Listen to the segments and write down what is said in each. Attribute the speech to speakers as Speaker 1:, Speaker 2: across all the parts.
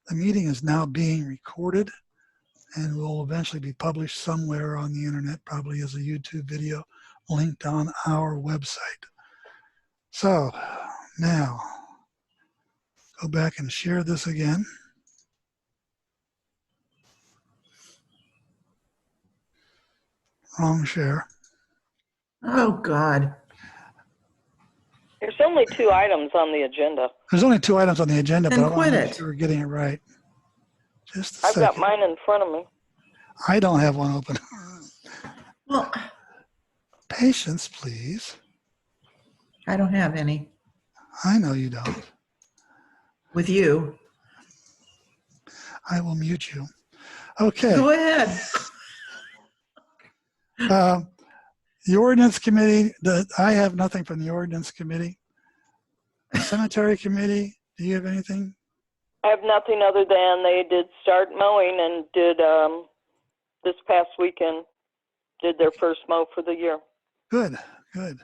Speaker 1: The meeting is now being recorded and will eventually be published somewhere on the internet, probably as a YouTube video linked on our website. So now, go back and share this again. Wrong share.
Speaker 2: Oh, God.
Speaker 3: There's only 2 items on the agenda.
Speaker 1: There's only 2 items on the agenda,
Speaker 2: Then
Speaker 1: but I want to
Speaker 2: quit
Speaker 1: make
Speaker 2: it.
Speaker 1: sure we're getting it right. Just a
Speaker 3: I've
Speaker 1: second.
Speaker 3: got mine in front of me.
Speaker 1: I don't have one open.
Speaker 2: Well,
Speaker 1: Patience, please.
Speaker 2: I don't have any
Speaker 1: I know you don't.
Speaker 2: with you.
Speaker 1: I will mute you. Okay.
Speaker 2: Go ahead.
Speaker 1: The ordinance committee, I have nothing from the ordinance committee. The cemetery committee, do you have anything?
Speaker 3: I have nothing other than they did start mowing and did this past weekend, did their first mow for the year.
Speaker 1: Good, good.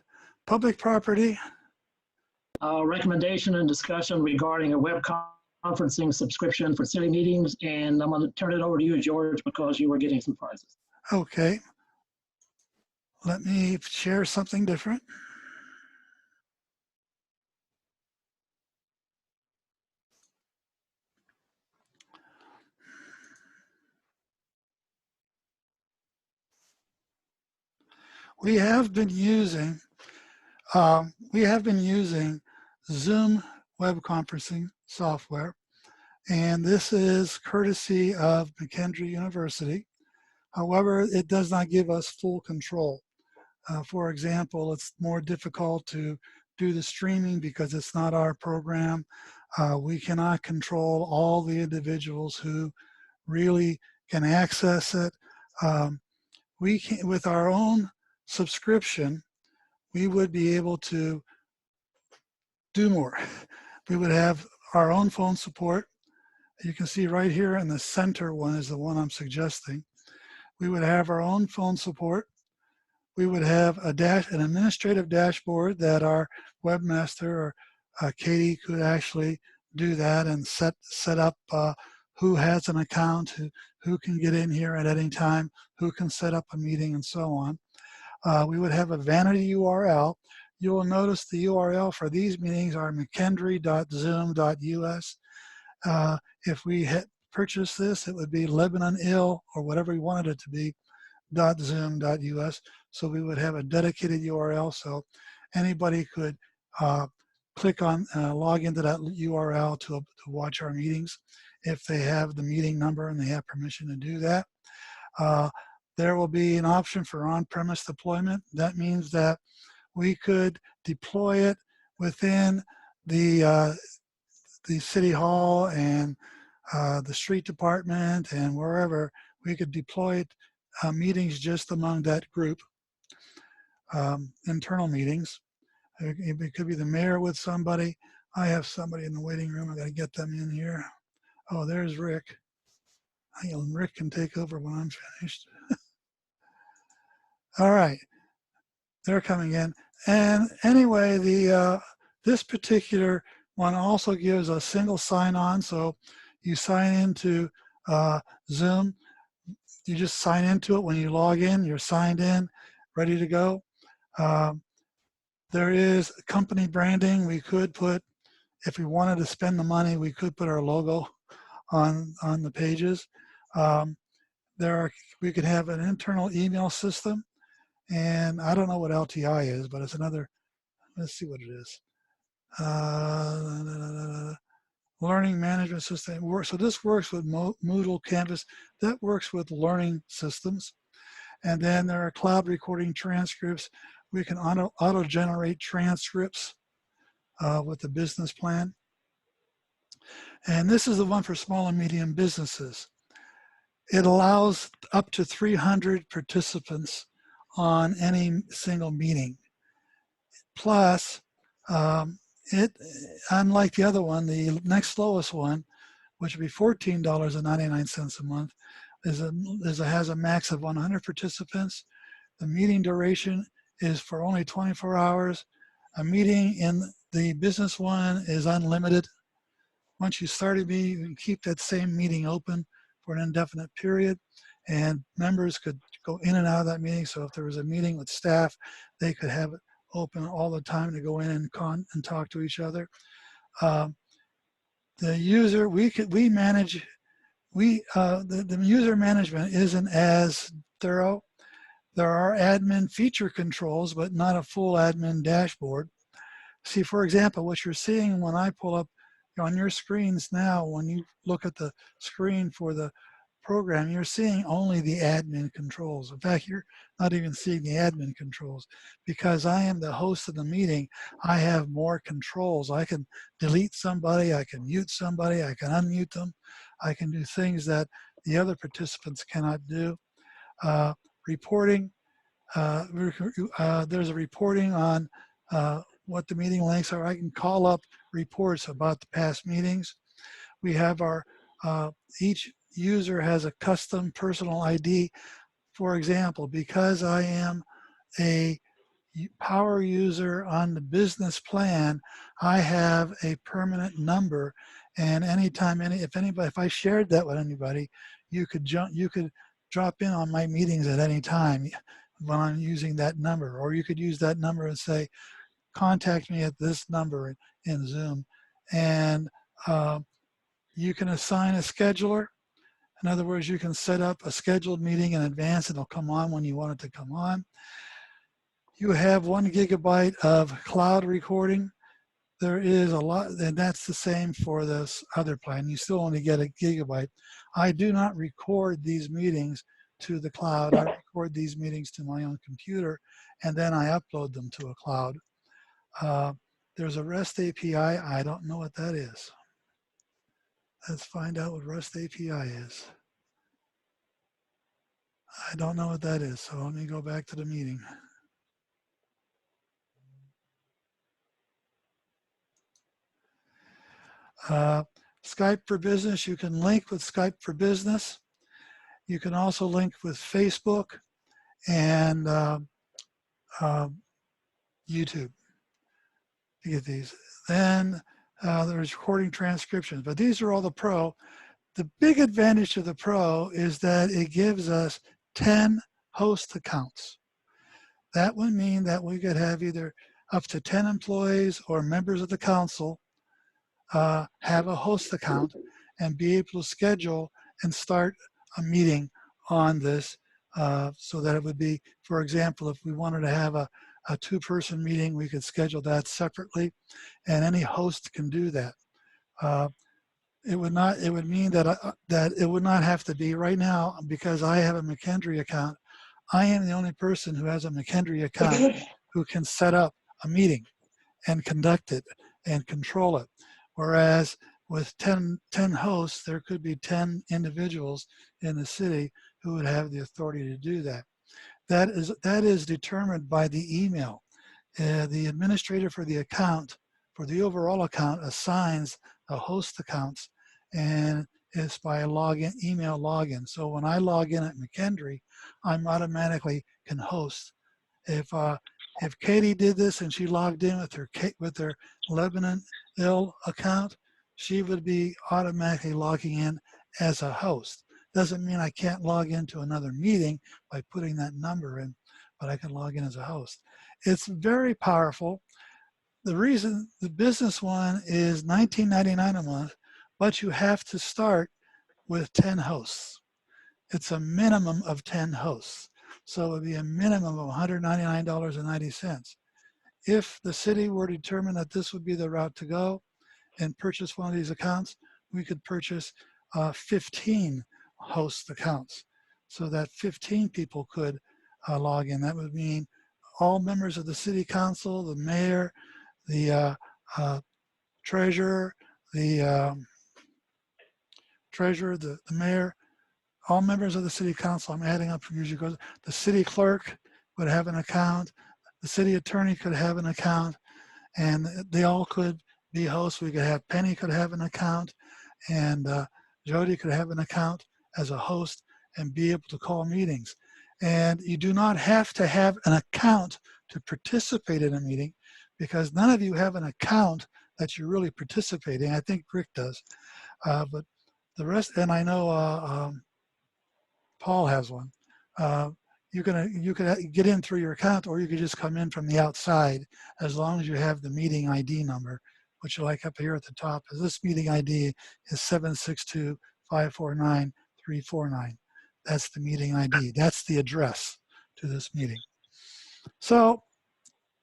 Speaker 1: Public property,
Speaker 4: Recommendation and discussion regarding a web conferencing subscription for city meetings, and I'm going to turn it over to you, George, because you were getting some prizes.
Speaker 1: okay. Let me share something different. We have been using Zoom web conferencing software, and this is courtesy of McKendree University. However, it does not give us full control. For example, it's more difficult to do the streaming because it's not our program. We cannot control all the individuals who really can access it. We can, with our own subscription, we would be able to do more. We would have our own phone support. You can see right here in the center one is the one I'm suggesting. We would have our own phone support. We would have an administrative dashboard that our webmaster or Katie could actually do that and set up who has an account, who can get in here at any time, who can set up a meeting, and so on. We would have a vanity URL. You will notice the URL for these meetings are mckendree.zoom.us. If we had purchased this, it would be Lebanon ill or whatever we wanted it to be, .zoom.us. So we would have a dedicated URL so anybody could click on, log into that URL to watch our meetings if they have the meeting number and they have permission to do that. There will be an option for on-premise deployment. That means that we could deploy it within the city hall and the street department and wherever. We could deploy it, meetings just among that group, internal meetings. It could be the mayor with somebody. I have somebody in the waiting room. I got to get them in here. Oh, there's Rick. Rick can take over when I'm finished. All right, they're coming in. And anyway, this particular one also gives a single sign-on. So you sign into Zoom. You just sign into it when you log in. You're signed in, ready to go. There is company branding. We could put, if we wanted to spend the money, we could put our logo on the pages. We could have an internal email system. And I don't know what LTI is, but it's another, let's see what it is. Learning management system. So this works with Moodle, Canvas. That works with learning systems. And then there are cloud recording transcripts. We can auto-generate transcripts with the business plan. And this is the one for small and medium businesses. It allows up to 300 participants on any single meeting. Plus, unlike the other one, the next lowest one, which would be $14.99 a month, has a max of 100 participants. The meeting duration is for only 24 hours. A meeting in the business one is unlimited. once you start a meeting, you can keep that same meeting open for an indefinite period, and members could go in and out of that meeting. So if there was a meeting with staff, they could have it open all the time to go in and talk to each other. The user, we manage, the user management isn't as thorough. There are admin feature controls, but not a full admin dashboard. See, for example, what you're seeing when I pull up on your screens now, when you look at the screen for the program, you're seeing only the admin controls. In fact, you're not even seeing the admin controls because I am the host of the meeting. I have more controls. I can delete somebody, I can mute somebody, I can unmute them. I can do things that the other participants cannot do. Reporting, there's a reporting on what the meeting lengths are. I can call up reports about the past meetings. We have our, each user has a custom personal ID. For example, because I am a power user on the business plan, I have a permanent number, and anytime if I shared that with anybody, you could drop in on my meetings at any time when I'm using that number, or you could use that number and say, contact me at this number in Zoom. And you can assign a scheduler. In other words, you can set up a scheduled meeting in advance and it'll come on when you want it to come on. You have 1 gigabyte of cloud recording. There is a lot, and that's the same for this other plan. You still only get 1 gigabyte. I do not record these meetings to the cloud. I record these meetings to my own computer, and then I upload them to a cloud. There's a REST API. I don't know what that is. Let's find out what REST API is. I don't know what that is, so let me go back to the meeting. Skype for Business, you can link with Skype for Business. You can also link with Facebook and YouTube to get these. Then there's recording transcriptions, but these are all the pro. The big advantage to the pro is that it gives us 10 host accounts. That would mean that we could have either up to 10 employees or members of the council have a host account and be able to schedule and start a meeting on this so that it would be, for example, if we wanted to have a 2-person meeting, we could schedule that separately, and any host can do that. It would mean that that it would not have to be right now, because I have a McKendry account. I am the only person who has a McKendry account who can set up a meeting and conduct it and control it. Whereas with 10 hosts, there could be 10 individuals in the city who would have the authority to do that. That is determined by the email. The administrator for the account, for the overall account, assigns the host accounts, and it's by a login, email login. So when I log in at McKendry, I'm automatically can host. If Katie did this and she logged in with her Lebanon Ill account, she would be automatically logging in as a host. Doesn't mean I can't log into another meeting by putting that number in, but I can log in as a host. It's very powerful. The reason the business one is $19.99 a month, but you have to start with 10 hosts. It's a minimum of 10 hosts. So it would be a minimum of $199.90. If the city were to determine that this would be the route to go and purchase one of these accounts, we could purchase 15 host accounts so that 15 people could log in. That would mean all members of the city council, the mayor, the treasurer, the mayor, all members of the city council. I'm adding up from usually goes. The city clerk would have an account. The city attorney could have an account, and they all could be hosts. We could have Penny could have an account, and Jody could have an account as a host and be able to call meetings. And you do not have to have an account to participate in a meeting, because none of you have an account that you're really participating. I think Rick does. But the rest, and I know Paul has one. You can get in through your account, or you could just come in from the outside, as long as you have the meeting ID number, which you like up here at the top. This meeting ID is 762-549-349. That's the meeting ID. That's the address to this meeting. So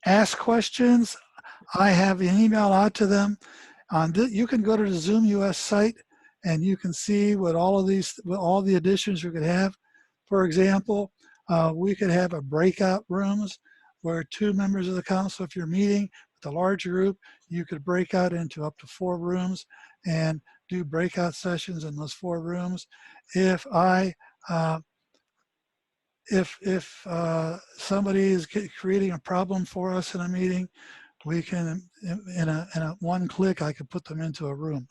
Speaker 1: ask questions. I have an email out to them. You can go to the Zoom US site and you can see what all the additions you could have. For example, we could have a breakout rooms where 2 members of the council, if you're meeting with a large group, you could break out into up to 4 rooms and do breakout sessions in those 4 rooms. If somebody is creating a problem for us in a meeting, we can, in a one click, I could put them into a room.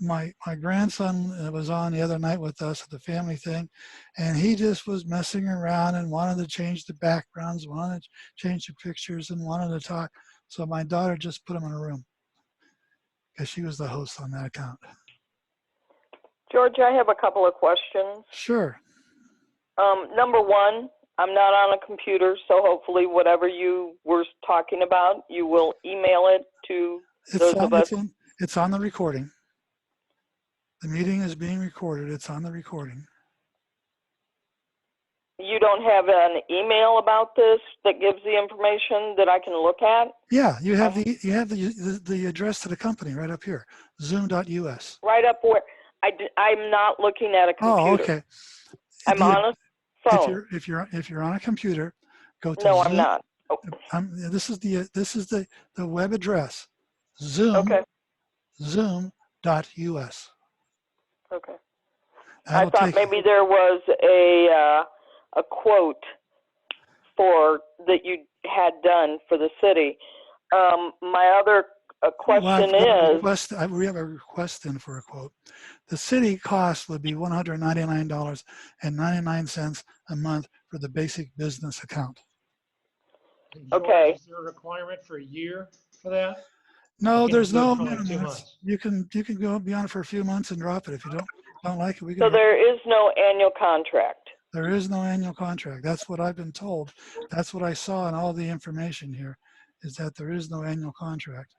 Speaker 1: My grandson was on the other night with us at the family thing, and he just was messing around and wanted to change the backgrounds, wanted to change the pictures, and wanted to talk. So my daughter just put him in a room because she was the host on that account.
Speaker 3: George, I have a couple of questions.
Speaker 1: Sure.
Speaker 3: Number one, I'm not on a computer, so hopefully whatever you were talking about, you will email it to those of us.
Speaker 1: It's on the recording. The meeting is being recorded. It's on the recording.
Speaker 3: You don't have an email about this that gives the information that I can look at?
Speaker 1: Yeah, you have the address to the company right up here, zoom.us.
Speaker 3: Right up where I'm not looking at a computer.
Speaker 1: Oh, okay.
Speaker 3: I'm on a phone.
Speaker 1: If you're on a computer, go to
Speaker 3: No,
Speaker 1: Zoom.
Speaker 3: I'm not. Oh.
Speaker 1: This is the web address, Zoom.
Speaker 3: Okay.
Speaker 1: Zoom.us.
Speaker 3: Okay.
Speaker 1: That'll
Speaker 3: I thought maybe there was a quote that you had done for the city. My other question is,
Speaker 1: we have a request in for a quote. The city cost would be $199.99 a month for the basic business account.
Speaker 3: Okay.
Speaker 5: Is there a requirement for a year for that?
Speaker 1: No,
Speaker 5: Can
Speaker 1: there's
Speaker 5: we do
Speaker 1: no
Speaker 5: it for like 2
Speaker 1: minimum.
Speaker 5: months?
Speaker 1: You can go beyond for a few months and drop it if you don't like it.
Speaker 3: so there is no annual contract.
Speaker 1: There is no annual contract. That's what I've been told. That's what I saw in all the information here, is that there is no annual contract.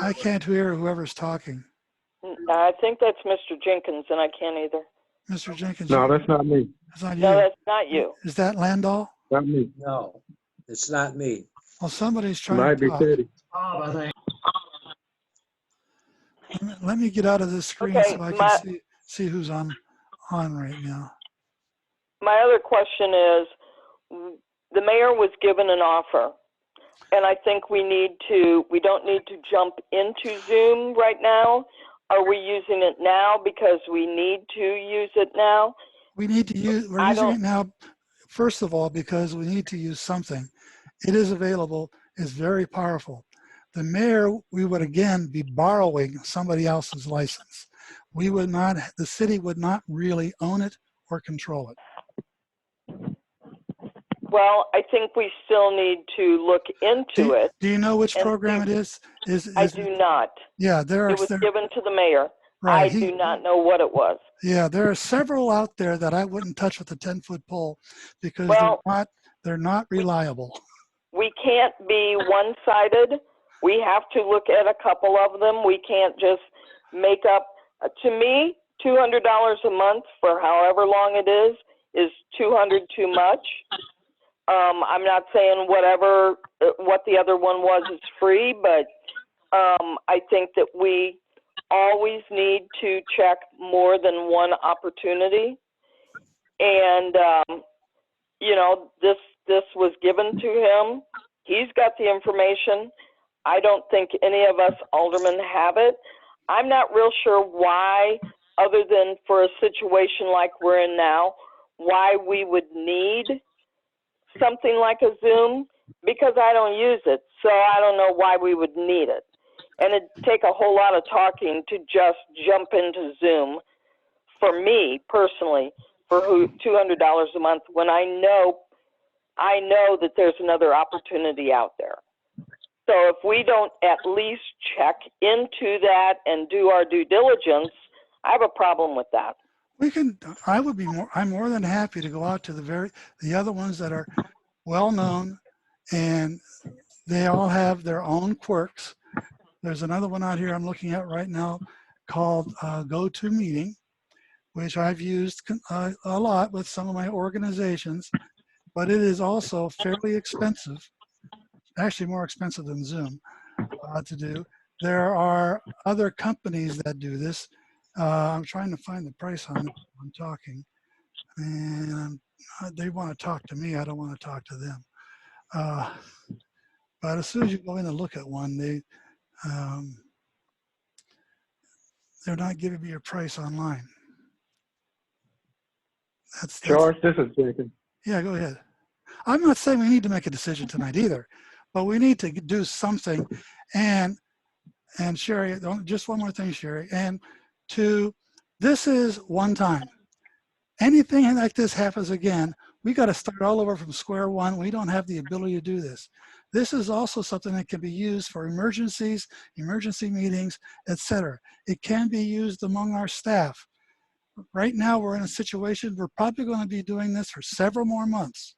Speaker 1: I can't hear whoever's talking.
Speaker 3: I think that's Mr. Jenkins, and I can't either.
Speaker 1: Mr. Jenkins.
Speaker 6: No, that's not me.
Speaker 1: That's not you.
Speaker 3: No, that's not you.
Speaker 1: Is that Landau?
Speaker 6: Not me.
Speaker 7: No, it's not me.
Speaker 1: Well, somebody's
Speaker 6: It
Speaker 1: trying
Speaker 6: might
Speaker 1: to
Speaker 6: be
Speaker 1: talk.
Speaker 6: Teddy.
Speaker 4: I think.
Speaker 1: Let me get out of this screen
Speaker 3: Okay,
Speaker 1: so I can see who's on right now.
Speaker 3: My other question is, the mayor was given an offer, and I think we don't need to jump into Zoom right now. Are we using it now because we need to use it now?
Speaker 1: We're using it now, first of all, because we need to use something. It is available, it's very powerful. The mayor, we would again be borrowing somebody else's license. The city would not really own it or control it.
Speaker 3: Well, I think we still need to look into it.
Speaker 1: Do you know which program it is?
Speaker 3: I do not.
Speaker 1: Yeah,
Speaker 3: It was given to the mayor. Right, I do not know what it was.
Speaker 1: Yeah, there are several out there that I wouldn't touch with a 10-foot pole because they're not reliable.
Speaker 3: We can't be one-sided. We have to look at a couple of them. We can't just make up. To me, $200 a month for however long it is $200 too much. I'm not saying what the other one was is free, but I think that we always need to check more than one opportunity. And, this was given to him. He's got the information. I don't think any of us aldermen have it. I'm not real sure why, other than for a situation like we're in now, why we would need something like a Zoom, because I don't use it. So I don't know why we would need it. And it'd take a whole lot of talking to just jump into Zoom for me personally. for $200 a month when I know that there's another opportunity out there. So if we don't at least check into that and do our due diligence, I have a problem with that.
Speaker 1: I'm more than happy to go out to the other ones that are well known, and they all have their own quirks. There's another one out here I'm looking at right now called GoToMeeting, which I've used a lot with some of my organizations, but it is also fairly expensive, actually more expensive than Zoom to do. There are other companies that do this. I'm trying to find the price on this while I'm talking, and they want to talk to me. I don't want to talk to them. But as soon as you go in and look at one, they're not giving me a price online. That's
Speaker 6: George, this is Jacob.
Speaker 1: Yeah, go ahead. I'm not saying we need to make a decision tonight either, but we need to do something. And Sherry, just one more thing, Sherry. And this is one time. Anything like this happens again, we got to start all over from square one. We don't have the ability to do this. This is also something that can be used for emergencies, emergency meetings, etc. It can be used among our staff. Right now, we're in a situation, we're probably going to be doing this for several more months.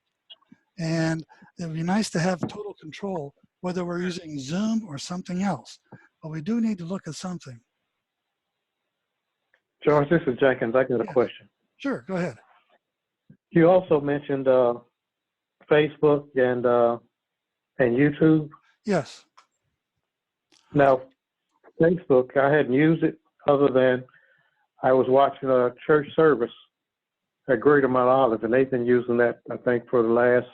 Speaker 1: And it would be nice to have total control, whether we're using Zoom or something else. But we do need to look at something.
Speaker 6: George, this is Jenkins. I got a question.
Speaker 1: Sure, go ahead.
Speaker 6: You also mentioned Facebook and YouTube.
Speaker 1: Yes.
Speaker 6: Now, Facebook, I hadn't used it other than I was watching a church service at Greater Mount Olive, and they've been using that, I think, for the last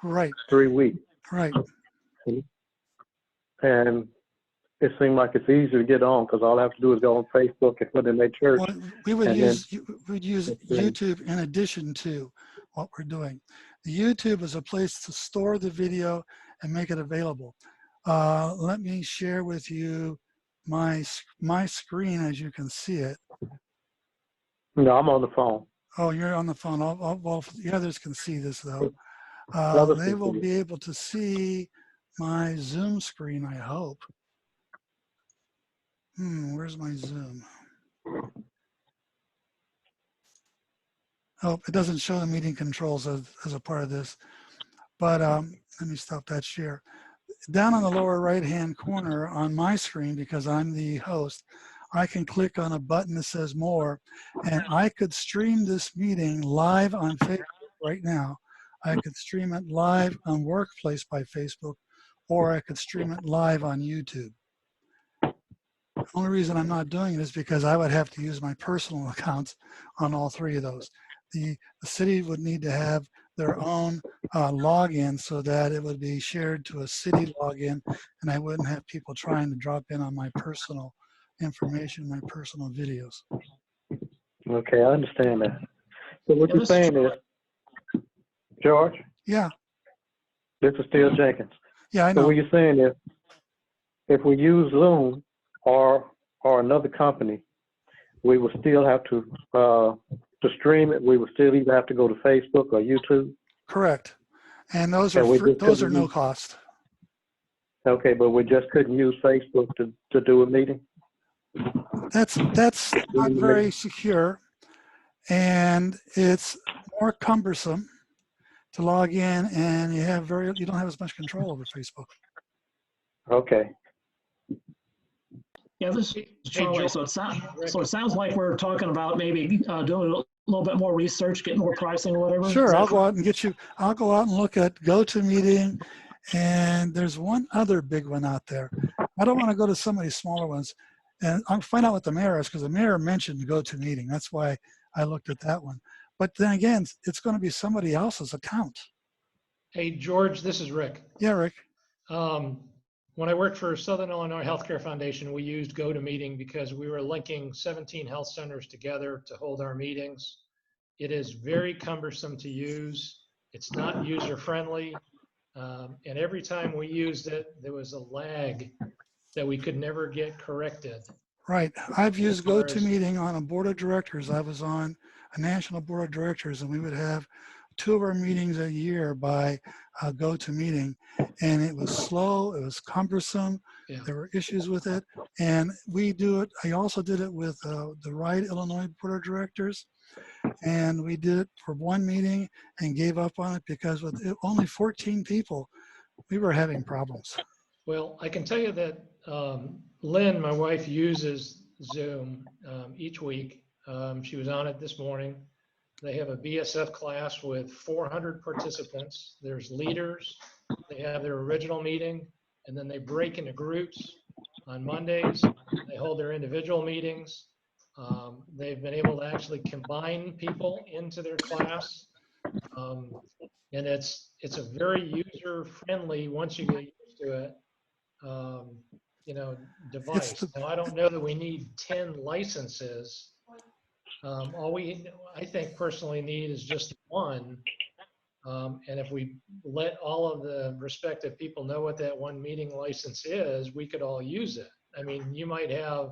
Speaker 1: right.
Speaker 6: 3 weeks.
Speaker 1: Right.
Speaker 6: And it seemed like it's easy to get on because all I have to do is go on Facebook and put in their church.
Speaker 1: Well, we'd use YouTube in addition to what we're doing. The YouTube is a place to store the video and make it available. Let me share with you my screen as you can see it.
Speaker 6: No, I'm on the phone.
Speaker 1: Oh, you're on the phone. Well, the others can see this though. They will be able to see my Zoom screen, I hope. Where's my Zoom? Oh, it doesn't show the meeting controls as a part of this. But let me stop that share. Down on the lower right-hand corner on my screen, because I'm the host, I can click on a button that says more, and I could stream this meeting live on Facebook right now. I could stream it live on Workplace by Facebook, or I could stream it live on YouTube. The only reason I'm not doing it is because I would have to use my personal accounts on all three of those. The city would need to have their own login so that it would be shared to a city login, and I wouldn't have people trying to drop in on my personal information, my personal videos.
Speaker 6: Okay, I understand that. So what you're saying is, George?
Speaker 1: Yeah.
Speaker 6: This is still Jenkins.
Speaker 1: Yeah, I know.
Speaker 6: So what you're saying is, if we use Zoom or another company, we will still have to stream it. We will still either have to go to Facebook or YouTube.
Speaker 1: Correct. And those are no cost.
Speaker 6: Okay, but we just couldn't use Facebook to do a meeting?
Speaker 1: That's not very secure, and it's more cumbersome to log in, and you don't have as much control over Facebook.
Speaker 6: Okay.
Speaker 4: Yeah, this is Charlie. So it sounds like we're talking about maybe doing a little bit more research, getting more pricing or whatever.
Speaker 1: Sure, I'll go out and look at GoToMeeting, and there's one other big one out there. I don't want to go to some of these smaller ones, and I'll find out what the mayor is, because the mayor mentioned GoToMeeting. That's why I looked at that one. But then again, it's going to be somebody else's account.
Speaker 5: Hey, George, this is Rick.
Speaker 1: Yeah, Rick.
Speaker 5: When I worked for Southern Illinois Healthcare Foundation, we used GoToMeeting because we were linking 17 health centers together to hold our meetings. It is very cumbersome to use. It's not user-friendly. And every time we used it, there was a lag that we could never get corrected.
Speaker 1: Right. I've used GoToMeeting on a board of directors I was on a national board of directors, and we would have 2 of our meetings a year by GoToMeeting, and it was slow, it was cumbersome,
Speaker 5: Yeah.
Speaker 1: there were issues with it, and we do it. I also did it with the Wright, Illinois Board of Directors, and we did it for 1 meeting and gave up on it because with only 14 people, we were having problems.
Speaker 5: Well, I can tell you that Lynn, my wife, uses Zoom each week. She was on it this morning. They have a BSF class with 400 participants. There's leaders. They have their original meeting, and then they break into groups on Mondays. They hold their individual meetings. They've been able to actually combine people into their class. And it's a very user-friendly, once you get used to it, device. Now, I don't know that we need 10 licenses. All I think personally need is just 1. And if we let all of the respective people know what that 1 meeting license is, we could all use it. I mean, you might have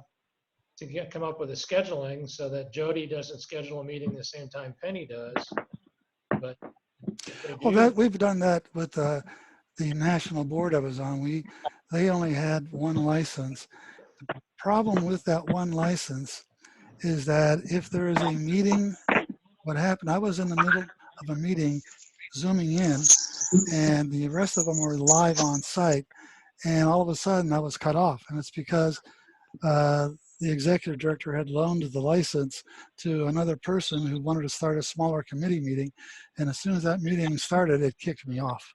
Speaker 5: to come up with a scheduling so that Jody doesn't schedule a meeting the same time Penny does. But if they do,
Speaker 1: Well, we've done that with the national board I was on. They only had 1 license. The problem with that 1 license is that if there is a meeting, what happened, I was in the middle of a meeting zooming in, and the rest of them were live on site, and all of a sudden I was cut off, and it's because the executive director had loaned the license to another person who wanted to start a smaller committee meeting, and as soon as that meeting started, it kicked me off.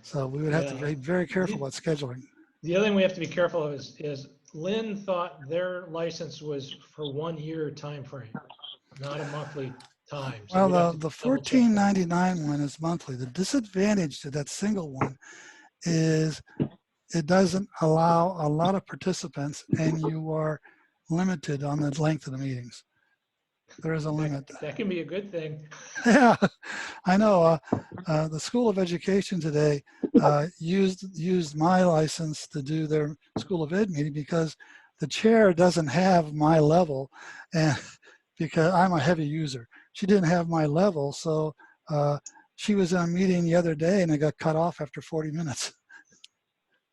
Speaker 1: So we would have to be very careful about scheduling.
Speaker 5: the other thing we have to be careful of is Lynn thought their license was for 1 year time frame, not a monthly time. So we'd have
Speaker 1: Well,
Speaker 5: to
Speaker 1: the
Speaker 5: double check that.
Speaker 1: $14.99 one is monthly. The disadvantage to that single one is it doesn't allow a lot of participants, and you are limited on the length of the meetings. There is a limit.
Speaker 5: That can be a good thing.
Speaker 1: Yeah, I know. The School of Education today used my license to do their School of Ed meeting because the chair doesn't have my level, and because I'm a heavy user. She didn't have my level, so she was in a meeting the other day and it got cut off after 40 minutes.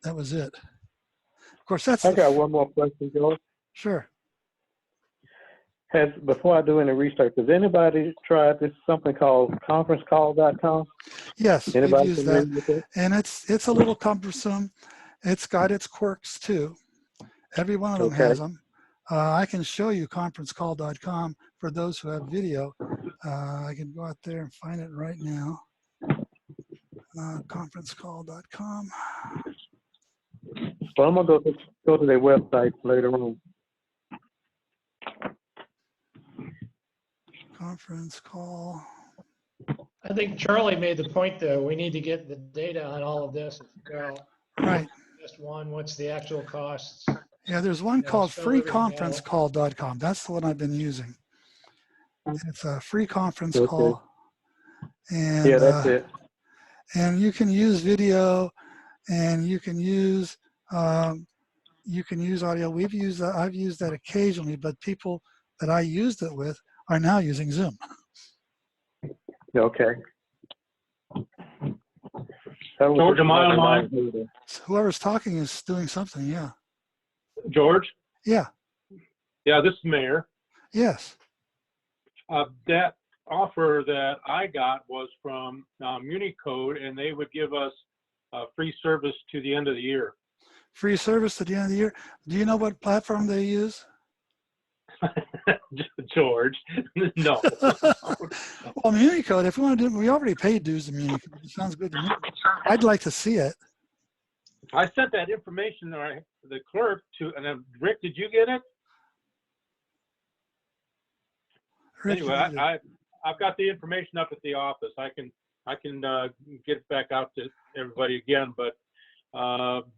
Speaker 1: That was it. Of course, that's
Speaker 6: I got one more question, George.
Speaker 1: Sure.
Speaker 6: Before I do any research, has anybody tried this something called conferencecall.com?
Speaker 1: Yes,
Speaker 6: Anybody
Speaker 1: we've used
Speaker 6: familiar
Speaker 1: that,
Speaker 6: with it?
Speaker 1: and it's a little cumbersome. It's got its quirks too. Every one of them
Speaker 6: Okay.
Speaker 1: has them. I can show you conferencecall.com for those who have video. I can go out there and find it right now. Conferencecall.com.
Speaker 6: Well, I'm gonna go to their website later on.
Speaker 1: Conference call.
Speaker 5: I think Charlie made the point, though. We need to get the data on all of this.
Speaker 1: Right.
Speaker 5: Just one, what's the actual costs?
Speaker 1: Yeah, there's one
Speaker 5: Yeah,
Speaker 1: called
Speaker 5: spell everything out.
Speaker 1: freeconferencecall.com. That's the one I've been using. It's a free conference
Speaker 6: Okay.
Speaker 1: call. And,
Speaker 6: Yeah, that's it.
Speaker 1: And you can use video, and you can use audio. I've used that occasionally, but people that I used it with are now using Zoom.
Speaker 6: Okay.
Speaker 8: George, am I online?
Speaker 1: So whoever's talking is doing something. Yeah.
Speaker 8: George?
Speaker 1: Yeah.
Speaker 8: Yeah, this is Mayor.
Speaker 1: Yes.
Speaker 8: That offer that I got was from Municode, and they would give us free service to the end of the year.
Speaker 1: Free service to the end of the year. Do you know what platform they use?
Speaker 8: George, no.
Speaker 1: Well, Municode, if we want to do, we already paid dues to Municode. It sounds good to me. I'd like to see it.
Speaker 8: I sent that information to the clerk and then Rick, did you get it?
Speaker 1: Rick,
Speaker 8: Anyway, I've got the information up at the office. I can get it back out to everybody again, but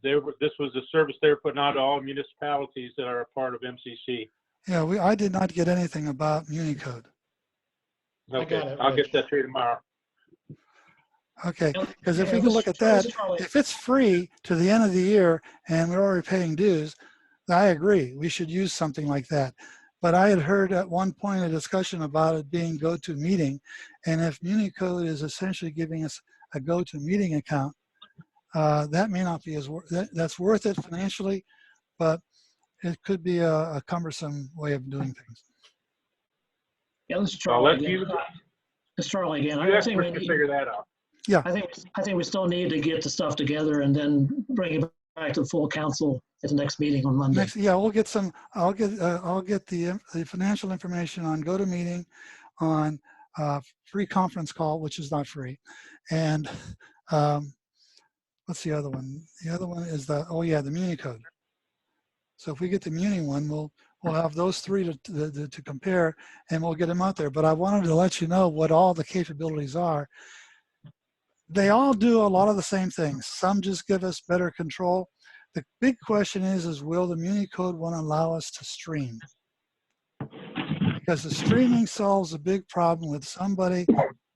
Speaker 8: this was a service they were putting out to all municipalities that are a part of MCC.
Speaker 1: Yeah, I did not get anything about Municode.
Speaker 8: Okay,
Speaker 5: got it,
Speaker 8: I'll
Speaker 5: Rich.
Speaker 8: get that to you tomorrow.
Speaker 1: Okay, because if
Speaker 5: Yeah,
Speaker 1: we could look at that,
Speaker 5: Charlie.
Speaker 1: if it's free to the end of the year and we're already paying dues, I agree. We should use something like that. But I had heard at one point a discussion about it being GoToMeeting, and if MuniCode is essentially giving us a GoToMeeting account, that may not be that's worth it financially, but it could be a cumbersome way of doing things.
Speaker 4: Yeah, this is
Speaker 8: I'll
Speaker 4: Charlie
Speaker 8: let you,
Speaker 4: again. It's Charlie again.
Speaker 8: you
Speaker 4: I think we
Speaker 8: experts can
Speaker 4: need,
Speaker 8: figure that out.
Speaker 4: I think we still need to get the stuff together and then bring it back to the full council at the next meeting on Monday.
Speaker 1: Yeah, we'll get some. I'll get the financial information on GoToMeeting, on free conference call, which is not free, and what's the other one? The other one is the MuniCode. So if we get the Muni one, we'll have those three to compare, and we'll get them out there. But I wanted to let you know what all the capabilities are. They all do a lot of the same things. Some just give us better control. The big question is will the MuniCode one allow us to stream? Because the streaming solves a big problem with somebody,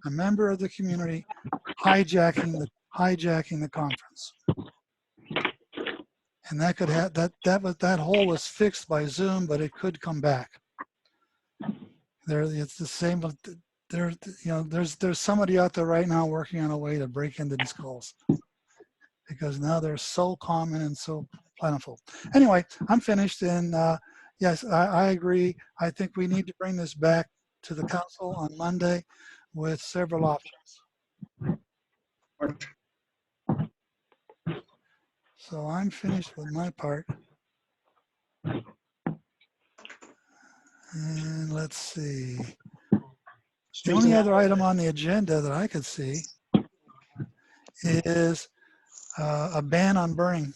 Speaker 1: a member of the community, hijacking the conference. And that could have that hole was fixed by Zoom, but it could come back. It's the same. There's somebody out there right now working on a way to break into these calls, because now they're so common and so plentiful. Anyway, I'm finished, and yes, I agree. I think we need to bring this back to the council on Monday with several options. So I'm finished with my part. And let's see. The only other item on the agenda that I could see is a ban on burning.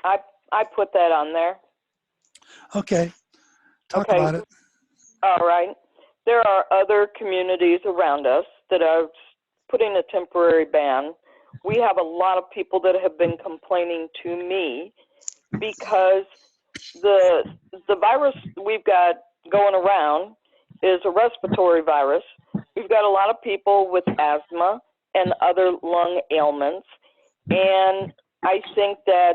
Speaker 3: I put that on there.
Speaker 1: Okay, talk
Speaker 3: Okay.
Speaker 1: about it.
Speaker 3: All right. There are other communities around us that are putting a temporary ban. We have a lot of people that have been complaining to me because the virus we've got going around is a respiratory virus. We've got a lot of people with asthma and other lung ailments. And I think that,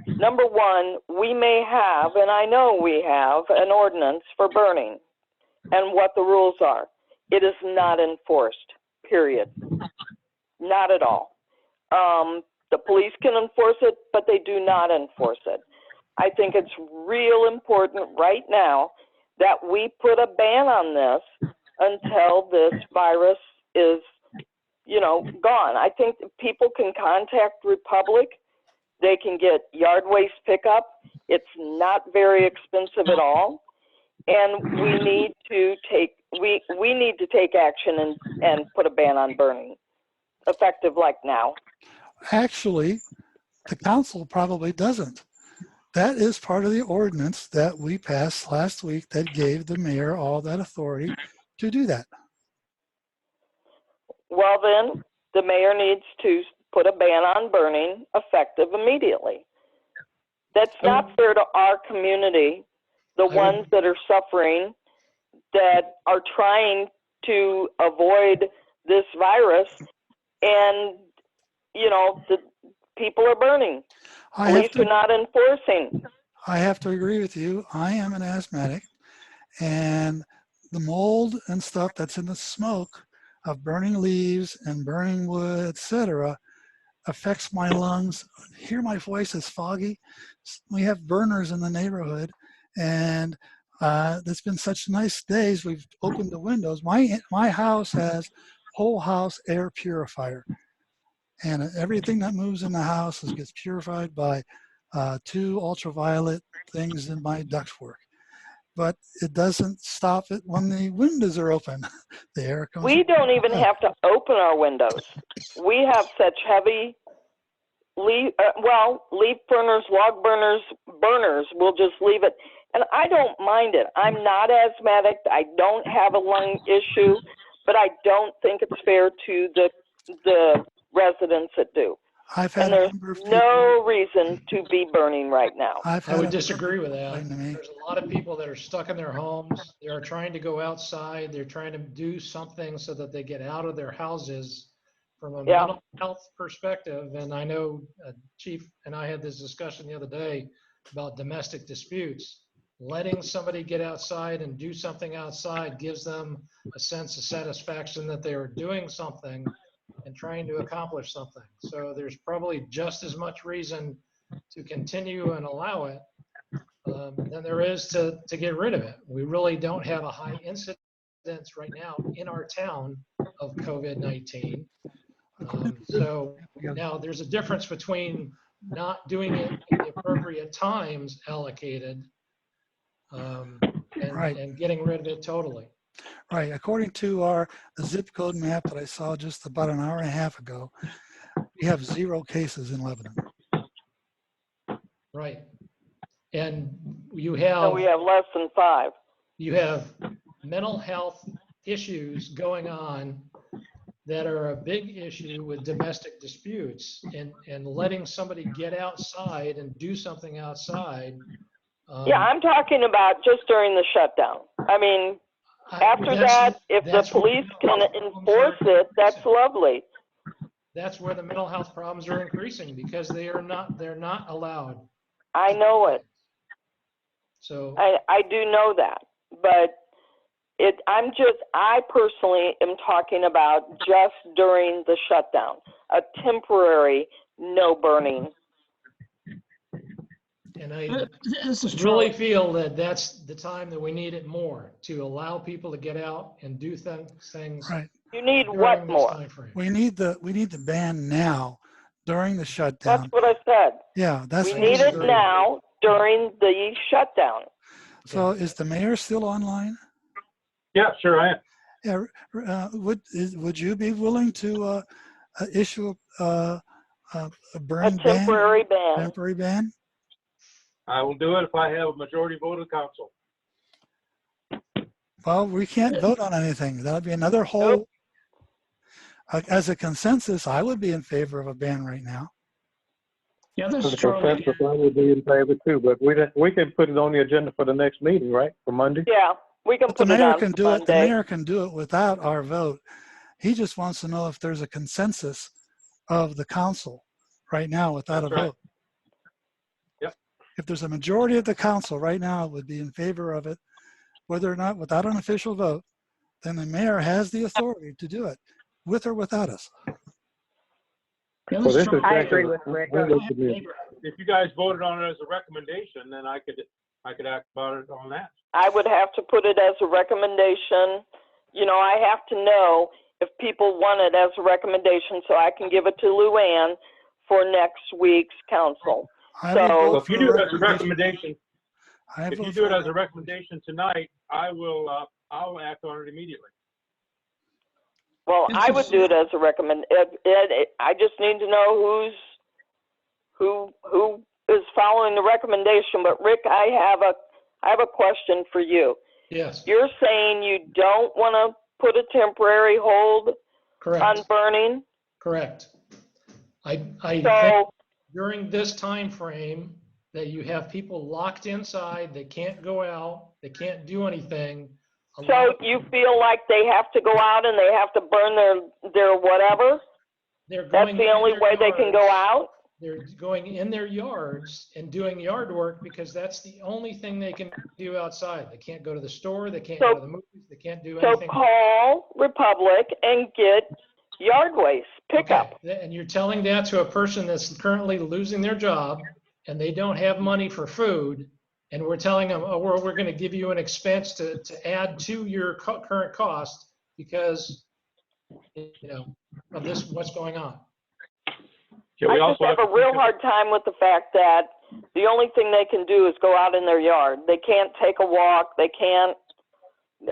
Speaker 3: number one, we may have, and I know we have, an ordinance for burning and what the rules are. It is not enforced, period. Not at all. The police can enforce it, but they do not enforce it. I think it's real important right now that we put a ban on this until this virus is, gone. I think people can contact Republic. They can get yard waste pickup. It's not very expensive at all. And we need to take action and put a ban on burning, effective like now.
Speaker 1: Actually, the council probably doesn't. That is part of the ordinance that we passed last week that gave the mayor all that authority to do that.
Speaker 3: Well, then, the mayor needs to put a ban on burning effective immediately. That's not fair to our community, the ones that are suffering, that are trying to avoid this virus, and, the people are burning. Police are not enforcing.
Speaker 1: I have to agree with you. I am an asthmatic, and the mold and stuff that's in the smoke of burning leaves and burning wood, etc., affects my lungs. Hear my voice is foggy. We have burners in the neighborhood, and there's been such nice days. We've opened the windows. My house has whole house air purifier, and everything that moves in the house gets purified by 2 ultraviolet things in my ductwork. But it doesn't stop it when the windows are open. The air comes.
Speaker 3: We don't even have to open our windows. We have such heavy leaf burners, log burners. We'll just leave it. And I don't mind it. I'm not asthmatic. I don't have a lung issue, but I don't think it's fair to the residents that do.
Speaker 1: And
Speaker 3: there's no reason to be burning right now.
Speaker 5: I would disagree with that. There's a lot of people that are stuck in their homes. They are trying to go outside. They're trying to do something so that they get out of their houses from a mental health perspective. And I know Chief and I had this discussion the other day about domestic disputes. letting somebody get outside and do something outside gives them a sense of satisfaction that they are doing something and trying to accomplish something. So there's probably just as much reason to continue and allow it than there is to get rid of it. We really don't have a high incidence right now in our town of COVID-19. So now there's a difference between not doing it at the appropriate times allocated
Speaker 1: Right.
Speaker 5: and getting rid of it totally.
Speaker 1: Right. According to the zip code map that I saw just about an hour and a half ago, we have 0 cases in Lebanon.
Speaker 5: Right. And you
Speaker 3: So we have less than 5.
Speaker 5: you have mental health issues going on that are a big issue with domestic disputes, and letting somebody get outside and do something outside.
Speaker 3: Yeah, I'm talking about just during the shutdown. I mean, after that, if the police can enforce it, that's lovely.
Speaker 5: That's where the mental health problems are increasing, because they're not allowed.
Speaker 3: I know it.
Speaker 5: So
Speaker 3: I do know that, but I personally am talking about just during the shutdown, a temporary no burning.
Speaker 5: and I
Speaker 4: This is
Speaker 5: really
Speaker 4: Charlie.
Speaker 5: feel that that's the time that we need it more, to allow people to get out and do things
Speaker 1: Right.
Speaker 3: You need
Speaker 5: during
Speaker 3: what
Speaker 5: this
Speaker 3: more?
Speaker 5: time frame.
Speaker 1: We need the ban now during the
Speaker 3: That's
Speaker 1: shutdown.
Speaker 3: what I said.
Speaker 1: Yeah, that's
Speaker 3: We
Speaker 1: what
Speaker 3: need it
Speaker 5: disagree.
Speaker 3: now during the shutdown.
Speaker 1: So is the mayor still online?
Speaker 8: Yeah, sure I am.
Speaker 1: Yeah, would you be willing to issue a
Speaker 3: A
Speaker 1: burning ban?
Speaker 3: temporary ban.
Speaker 1: Temporary ban?
Speaker 8: I will do it if I have a majority vote of council.
Speaker 1: Well, we can't vote on anything. That'll be another whole. As a consensus, I would be in favor of a ban right now.
Speaker 4: Yeah, this
Speaker 6: For
Speaker 4: is
Speaker 6: the
Speaker 4: Charlie.
Speaker 6: consensus, I would be in favor too, but we can put it on the agenda for the next meeting, right, for Monday?
Speaker 3: Yeah, we can
Speaker 1: But the
Speaker 3: put it
Speaker 1: mayor
Speaker 3: on
Speaker 1: can do it. The
Speaker 3: Monday.
Speaker 1: mayor can do it without our vote. He just wants to know if there's a consensus of the council right now without
Speaker 8: That's
Speaker 1: a
Speaker 8: right.
Speaker 1: vote.
Speaker 8: Yep.
Speaker 1: If there's a majority of the council right now would be in favor of it, whether or not without an official vote, then the mayor has the authority to do it, with or without us.
Speaker 4: Yeah,
Speaker 6: So
Speaker 4: this is
Speaker 6: this is
Speaker 4: Charlie.
Speaker 9: I agree with Rick.
Speaker 8: If you guys voted on it as a recommendation, then I could act about it on that.
Speaker 3: I would have to put it as a recommendation. You know, I have to know if people want it as a recommendation so I can give it to Luann for next week's council.
Speaker 1: I
Speaker 3: So-
Speaker 1: will vote
Speaker 8: Well, if you
Speaker 1: for
Speaker 8: do it as a recommendation,
Speaker 1: I
Speaker 8: if
Speaker 1: vote
Speaker 8: you do it
Speaker 1: for-
Speaker 8: as a recommendation tonight, I'll act on it immediately.
Speaker 3: Well,
Speaker 4: This
Speaker 3: I would
Speaker 4: is-
Speaker 3: do it as a recommend. I just need to know who is following the recommendation. But Rick, I have a question for you.
Speaker 5: Yes,
Speaker 3: You're saying you don't want to put a temporary hold on
Speaker 5: correct,
Speaker 3: burning?
Speaker 5: correct. I think
Speaker 3: So,
Speaker 5: during this time frame that you have people locked inside, they can't go out, they can't do anything.
Speaker 3: so you feel like they have to go out and they have to burn their whatever?
Speaker 5: They're
Speaker 3: That's
Speaker 5: going
Speaker 3: the
Speaker 5: in
Speaker 3: only
Speaker 5: their
Speaker 3: way they can go
Speaker 5: yards.
Speaker 3: out?
Speaker 5: They're going in their yards and doing yard work because that's the only thing they can do outside. They can't go to the store, they can't go to the movies, they can't do
Speaker 3: So
Speaker 5: anything.
Speaker 3: call Republic and get yard waste pickup.
Speaker 5: Okay, and you're telling that to a person that's currently losing their job and they don't have money for food, and we're telling them, oh, we're going to give you an expense to add to your current cost because, you know, of this, what's going on.
Speaker 8: Yeah,
Speaker 3: I
Speaker 8: we
Speaker 3: just
Speaker 8: also
Speaker 3: have
Speaker 8: to
Speaker 3: a real
Speaker 8: think of-
Speaker 3: hard time with the fact that the only thing they can do is go out in their yard. They can't take a walk. They can't,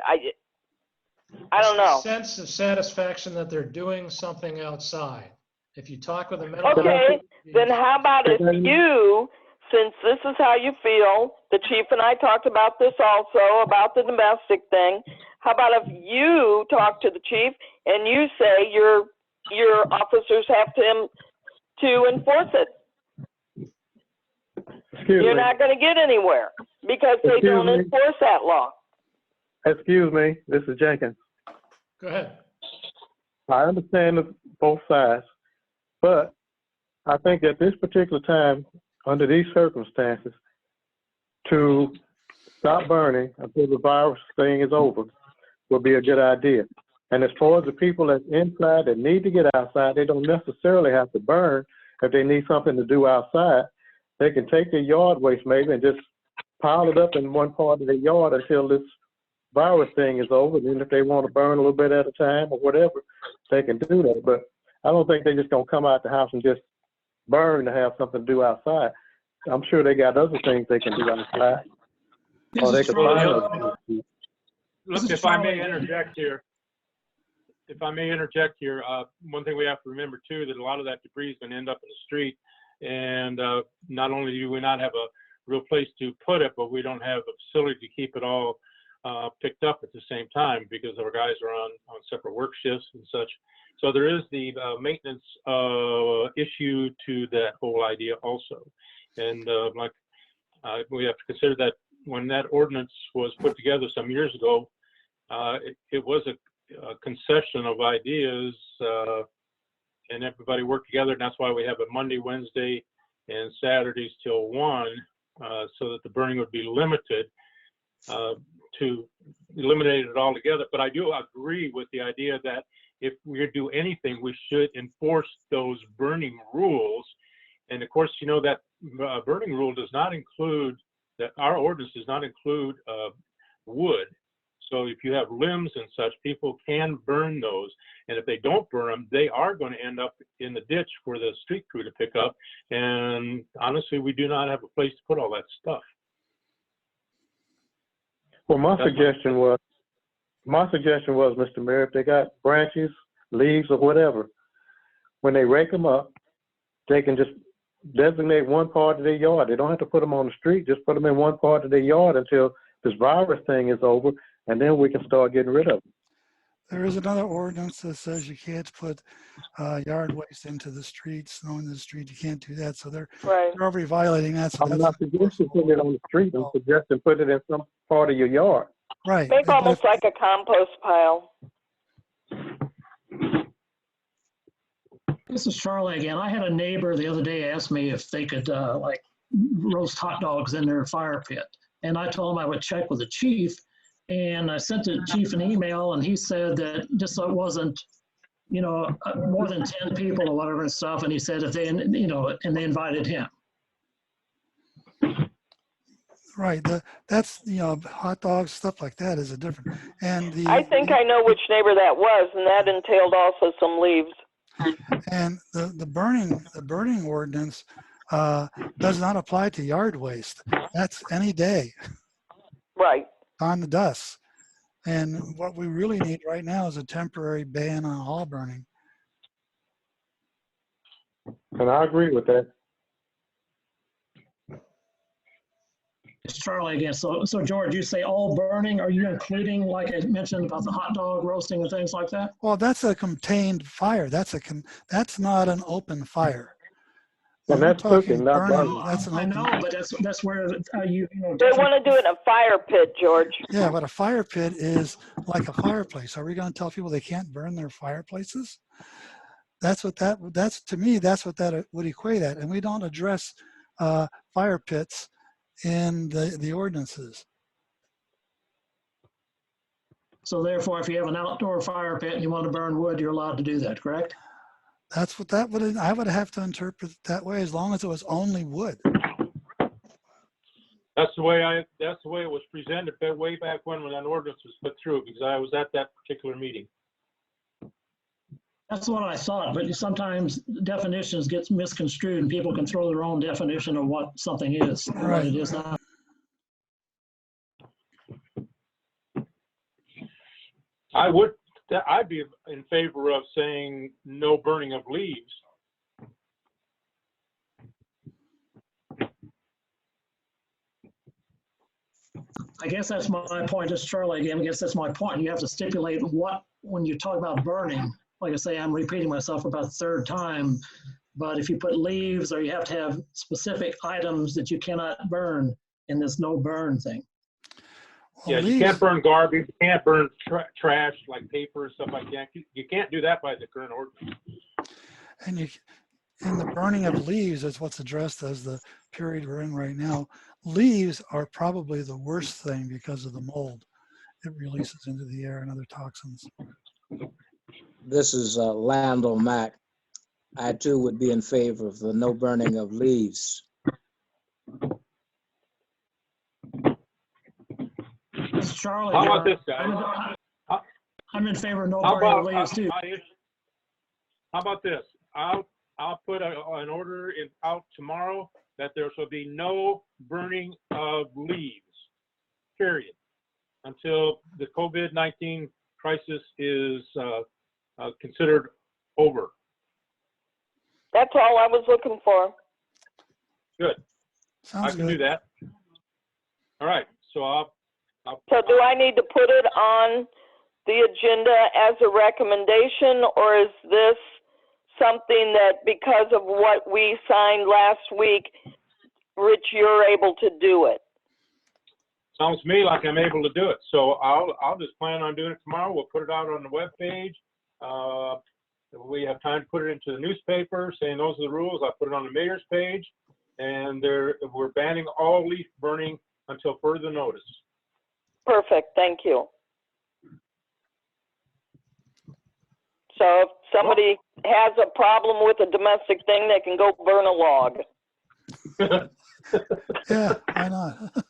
Speaker 3: I don't know.
Speaker 5: Sense of satisfaction that they're doing something outside. If you talk with a mental health.
Speaker 3: Okay, then how about if you, since this is how you feel, the chief and I talked about this also, about the domestic thing. How about if you talk to the chief and you say your officers have to enforce it?
Speaker 6: Excuse
Speaker 3: You're
Speaker 6: me.
Speaker 3: not going to get anywhere because they
Speaker 6: Excuse
Speaker 3: don't
Speaker 6: me.
Speaker 3: enforce that law.
Speaker 6: Excuse me, this is Jenkins.
Speaker 5: Go ahead.
Speaker 6: I understand both sides, but I think at this particular time, under these circumstances, to stop burning until the virus thing is over would be a good idea. And as far as the people that's inside that need to get outside, they don't necessarily have to burn. If they need something to do outside, they can take their yard waste maybe and just pile it up in one part of their yard until this virus thing is over. And then if they want to burn a little bit at a time or whatever, they can do that. But I don't think they're just going to come out the house and just burn to have something to do outside. I'm sure they got other things they can do outside. Or they can find other things to do.
Speaker 8: Look, if I may interject here, one thing we have to remember too, that a lot of that debris is going to end up in the street. And not only do we not have a real place to put it, but we don't have a facility to keep it all picked up at the same time because our guys are on separate work shifts and such. So there is the maintenance issue to that whole idea also. And we have to consider that when that ordinance was put together some years ago, it was a concession of ideas, and everybody worked together, and that's why we have a Monday, Wednesday, and Saturdays till 1, so that the burning would be limited to eliminate it altogether. But I do agree with the idea that if we do anything, we should enforce those burning rules. And of course, you know that burning rule does not include, that our ordinance does not include wood. So if you have limbs and such, people can burn those. And if they don't burn them, they are going to end up in the ditch for the street crew to pick up. And honestly, we do not have a place to put all that stuff.
Speaker 6: Well, my suggestion was, Mr. Mayor, if they got branches, leaves, or whatever, when they rake them up, they can just designate one part of their yard. They don't have to put them on the street. Just put them in one part of their yard until this virus thing is over, and then we can start getting rid of them.
Speaker 1: There is another ordinance that says you can't put yard waste into the street, snow in the street. You can't do that. So they're already violating that. So
Speaker 6: I'm not suggesting putting it on the street. I'm suggesting put it in some part of your yard.
Speaker 1: Right.
Speaker 3: Make almost like a compost pile.
Speaker 4: This is Charlie again. I had a neighbor the other day ask me if they could like roast hot dogs in their fire pit. And I told him I would check with the chief. And I sent the chief an email, and he said that just so it wasn't, you know, more than 10 people or whatever and stuff. And he said if they, you know, and they invited him.
Speaker 1: Right. That's, you know, hot dogs, stuff like that is a different. And
Speaker 3: I think I know which neighbor that was, and that entailed also some leaves.
Speaker 1: And the burning ordinance does not apply to yard waste. That's any day.
Speaker 3: Right.
Speaker 1: On the dust. And what we really need right now is a temporary ban on all burning.
Speaker 6: And I agree with that.
Speaker 4: It's Charlie again. So George, you say all burning. Are you including, like I mentioned, about the hot dog roasting and things like that?
Speaker 1: Well, that's a contained fire. That's not an open fire.
Speaker 6: And that's cooking, not burning.
Speaker 1: That's an open.
Speaker 4: I know, but that's where you know.
Speaker 3: They want to do it in a fire pit, George.
Speaker 1: Yeah, but a fire pit is like a fireplace. Are we going to tell people they can't burn their fireplaces? That's to me, that's what that would equate at. And we don't address fire pits in the ordinances.
Speaker 4: So therefore, if you have an outdoor fire pit and you want to burn wood, you're allowed to do that, correct?
Speaker 1: That's what I would have to interpret it that way, as long as it was only wood.
Speaker 8: That's the way it was presented way back when that ordinance was put through, because I was at that particular meeting.
Speaker 4: That's what I thought, but sometimes definitions get misconstrued and people can throw their own definition of what something is, and what it is not.
Speaker 8: I'd be in favor of saying no burning of leaves.
Speaker 4: I guess that's my point. Just Charlie again. I guess that's my point. You have to stipulate what, when you talk about burning, like I say, I'm repeating myself about the third time, but if you put leaves, or you have to have specific items that you cannot burn in this no burn thing.
Speaker 8: Well, yeah, you can't burn garbage, you can't burn trash like paper and stuff like that. You can't do that by the current ordinance.
Speaker 1: And And the burning of leaves is what's addressed as the period we're in right now. Leaves are probably the worst thing because of the mold. It releases into the air and other toxins.
Speaker 7: This is Lando Mack. I too would be in favor of the no burning of leaves.
Speaker 4: It's Charlie.
Speaker 8: How about
Speaker 4: John.
Speaker 8: this, guys?
Speaker 4: I'm in favor of no
Speaker 8: How
Speaker 4: burning of
Speaker 8: about,
Speaker 4: leaves too.
Speaker 8: how about this? I'll put an order out tomorrow that there shall be no burning of leaves, period, until the COVID-19 crisis is considered over.
Speaker 3: That's all I was looking for.
Speaker 8: Good.
Speaker 1: Sounds
Speaker 8: I can
Speaker 1: good.
Speaker 8: do that. All right. So
Speaker 3: So do I need to put it on the agenda as a recommendation, or is this something that because of what we signed last week, Rich, you're able to do it?
Speaker 8: sounds to me like I'm able to do it. So I'll just plan on doing it tomorrow. We'll put it out on the webpage. We have time to put it into the newspaper saying those are the rules. I put it on the mayor's page, and we're banning all leaf burning until further notice.
Speaker 3: Perfect, thank you. So if somebody has a problem with a domestic thing, they can go burn a log.
Speaker 1: Yeah, why not?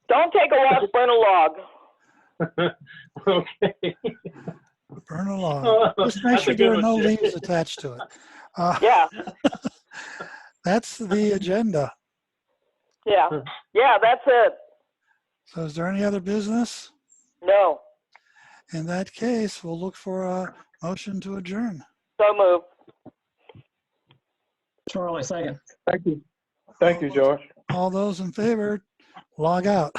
Speaker 3: Don't take a walk, burn a log.
Speaker 8: Okay.
Speaker 1: Burn a log. Just make
Speaker 8: That's
Speaker 1: sure
Speaker 8: a good
Speaker 1: there are
Speaker 8: one,
Speaker 1: no
Speaker 8: Jay.
Speaker 1: leaves attached to it.
Speaker 3: Yeah,
Speaker 1: That's the agenda.
Speaker 3: yeah, yeah, that's it.
Speaker 1: So is there any other business?
Speaker 3: No,
Speaker 1: In that case, we'll look for a motion to adjourn.
Speaker 3: so move.
Speaker 4: Charlie, second.
Speaker 6: Thank you. Thank you, Josh.
Speaker 1: All those in favor, log out.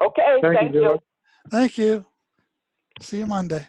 Speaker 3: Okay,
Speaker 6: Thank you,
Speaker 3: thank you.
Speaker 6: Josh.
Speaker 1: Thank you. See you Monday.